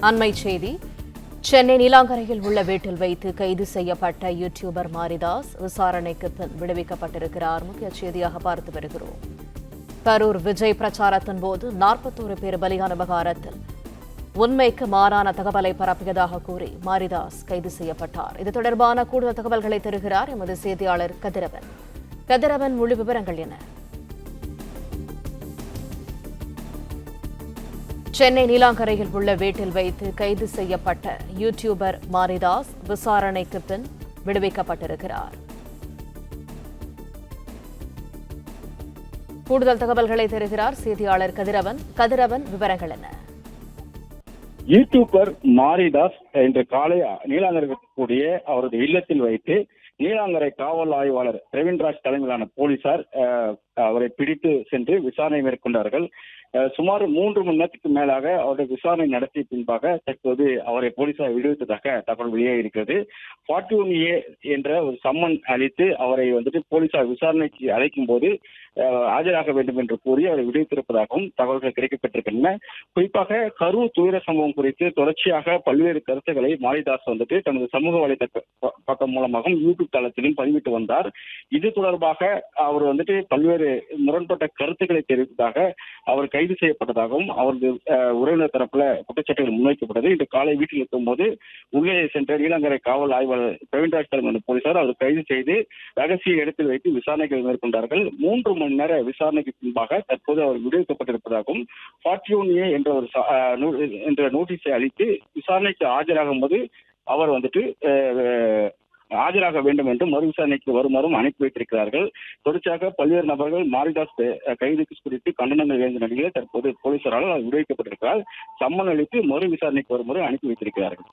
அண்மை செய்தி. சென்னை நீலாங்கரையில் உள்ள வீட்டில் வைத்து கைது செய்யப்பட்ட யூடியூபர் மாரிதாஸ் விசாரணைக்கு பின் விடுவிக்கப்பட்டிருக்கிறார். முக்கிய செய்தியாக பார்த்து வருகிறோம். கரூர் விஜய் பிரச்சாரத்தின் போது 41 பேர் பலியான விவகாரத்தில் உண்மைக்கு மாறான தகவலை பரப்பியதாக கூறி மாரிதாஸ் கைது செய்யப்பட்டார். இது தொடர்பான கூடுதல் தகவல்களை தருகிறார் எமது செய்தியாளர் கதிரவன். கதிரவன், முழு விவரங்கள் என்ன? சென்னை நீலாங்கரையில் உள்ள வீட்டில் வைத்து கைது செய்யப்பட்ட யூடியூபர் மாரிதாஸ் விசாரணைக்கு பின் விடுவிக்கப்பட்டிருக்கிறார். கூடுதல் தகவல்களை தருகிறார் செய்தியாளர் கதிரவன். கதிரவன், விவரங்கள் என்ன? யூடியூபர் மாரிதாஸ் இன்று காலை நீலாங்கரை இருக்கக்கூடிய அவரது இல்லத்தில் வைத்து நீலாங்கரை காவல் ஆய்வாளர் பிரவீன்ராஜ் தலைமையிலான போலீசார் அவரை பிடித்து சென்று விசாரணை மேற்கொண்டார்கள். சுமார் 3 மணி நேரத்துக்கு மேலாக அவருடைய விசாரணை நடத்திய பின்பாக தற்போது அவரை போலீசார் விடுவித்ததாக தகவல் வெளியே இருக்கிறது. 41A என்ற ஒரு சம்மன் அளித்து அவரை போலீசார் விசாரணைக்கு அழைக்கும் போது ஆஜராக வேண்டும் என்று கூறி அவரை விடுவித்திருப்பதாகவும் தகவல்கள் கிடைக்கப்பட்டிருக்கின்றன. குறிப்பாக கரூர் துயர சம்பவம் குறித்து தொடர்ச்சியாக பல்வேறு கருத்துக்களை மாரிதாஸ் தனது சமூக வலைதள பக்கம் மூலமாகவும் யூடியூப் தளத்திலும் பதிவிட்டு வந்தார். இது தொடர்பாக அவர் பல்வேறு முரண்பட்ட கருத்துக்களை தெரிவித்ததாக அவர் கைது செய்யப்பட்டதாகவும் அவரது உறவினர் தரப்புல குற்றச்சாட்டுகள் முன்வைக்கப்பட்டது. இன்று காலை வீட்டில் இருக்கும்போது உள்ளே சென்ற நீலாங்கரை காவல் ஆய்வாளர் பிரவீன்ராஜ் தலைமையிலான போலீசார் அவர் கைது செய்து ரகசிய இடத்தில் வைத்து விசாரணைகள் மேற்கொண்டார்கள். 3 மணி நேர விசாரணைக்கு பின்பாக தற்போது அவர் விடுவிக்கப்பட்டிருப்பதாகவும் 41A என்ற நோட்டீஸை அளித்து விசாரணைக்கு ஆஜராகும் போது அவர் ஆஜராக வேண்டும் என்று மறு விசாரணைக்கு வருமாறும் அனுப்பி வைத்திருக்கிறார்கள். தொடர்ச்சியாக பல்வேறு நபர்கள் மாரிதாஸ் கைதுக்கு குறித்து கண்டனங்கள் எழுந்த நிலையில் தற்போது போலீசாரால் விடுவிக்கப்பட்டிருக்கிறார். சம்மன் அளித்து மறு விசாரணைக்கு வருமாறு அனுப்பி வைத்திருக்கிறார்கள்.